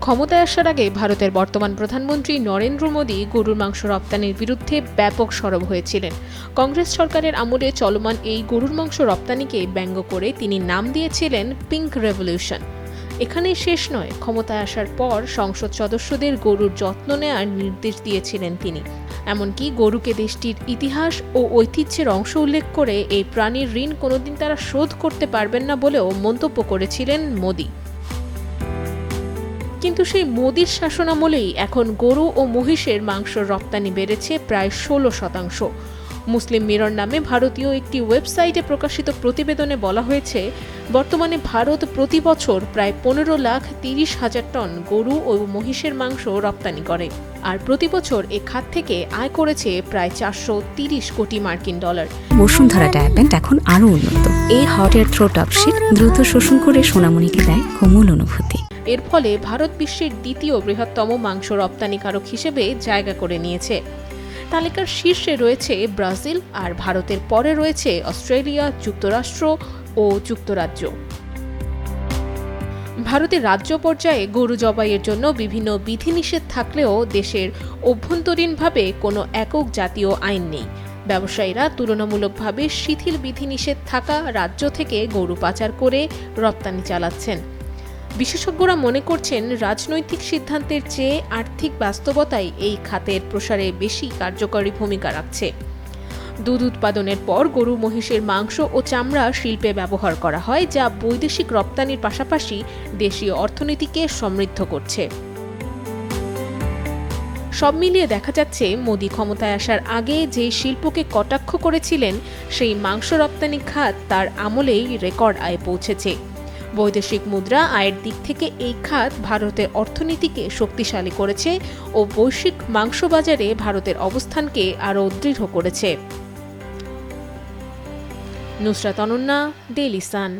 ক্ষমতায় আসার আগে ভারতের বর্তমান প্রধানমন্ত্রী নরেন্দ্র মোদী গরুর মাংস রপ্তানির বিরুদ্ধে ব্যাপক সরব হয়েছিলেন। কংগ্রেস সরকারের আমলে চলমান এই গরুর মাংস রপ্তানিকে ব্যঙ্গ করে তিনি নাম দিয়েছিলেন পিঙ্ক রেভলিউশন। এখানেই শেষ নয়, ক্ষমতায় আসার পর সংসদ সদস্যদের গরুর যত্ন নেওয়ার নির্দেশ দিয়েছিলেন তিনি। এমনকি গরুকে দেশটির ইতিহাস ও ঐতিহ্যের অংশ উল্লেখ করে এই প্রাণীর ঋণ কোনোদিন তারা শোধ করতে পারবেন না বলেও মন্তব্য করেছিলেন মোদী। কিন্তু সেই মোদির শাসনামলেই এখন গরু ও মহিষের মাংসের রপ্তানি বেড়েছে প্রায় 16%। মুসলিম মিরর নামে ভারতীয় একটি ওয়েবসাইটে প্রকাশিত প্রতিবেদনে বলা হয়েছে, বর্তমানে ভারত প্রতি বছর প্রায় 15,30,000 টন গরু ও মহিষের মাংস রপ্তানি করে, আর প্রতি বছর এ খাত থেকে আয় করেছে প্রায় 430 কোটি মার্কিন ডলার। বসুন্ধরা ডায়াপেন্ট এখন আরও উন্নত। এই হট এয়ার থ্রো টপশিট দ্রুত শোষণ করে সোনামণিকে দেয় কোমল অনুভূতি। এর ফলে ভারত বিশ্বের দ্বিতীয় বৃহত্তম মাংস রপ্তানিকারক হিসেবে জায়গা করে নিয়েছে। তালিকার শীর্ষে রয়েছে ব্রাজিল, আর ভারতের পরে রয়েছে অস্ট্রেলিয়া, যুক্তরাষ্ট্র ও যুক্তরাজ্য। ভারতের রাজ্য পর্যায়ে গরু জবাইয়ের জন্য বিভিন্ন বিধিনিষেধ থাকলেও দেশের অভ্যন্তরীণভাবে কোনো একক জাতীয় আইন নেই। ব্যবসায়ীরা তুলনামূলকভাবে শিথিল বিধিনিষেধ থাকা রাজ্য থেকে গরু পাচার করে রপ্তানি চালাচ্ছেন। বিশেষজ্ঞরা মনে করছেন, রাজনৈতিক সিদ্ধান্তের চেয়ে আর্থিক বাস্তবতাই এই খাতের প্রসারে বেশি কার্যকরী ভূমিকা রাখছে। দুধ উৎপাদনের পর গরু মহিষের মাংস ও চামড়া শিল্পে ব্যবহার করা হয়, যা বৈদেশিক রপ্তানির পাশাপাশি দেশীয় অর্থনীতিকে সমৃদ্ধ করছে। সব মিলিয়ে দেখা যাচ্ছে, মোদি ক্ষমতায় আসার আগে যে শিল্পকে কটাক্ষ করেছিলেন, সেই মাংস রপ্তানি খাত তার আমলেই রেকর্ড আয়ে পৌঁছেছে। বৈদেশিক মুদ্রা আয়ের দিক থেকে এই খাত ভারতের অর্থনীতিকে শক্তিশালী করেছে ও বৈশ্বিক মাংস বাজারে ভারতের অবস্থানকে আরও দৃঢ় করেছে। Nusrat Ananya, Daily Sun.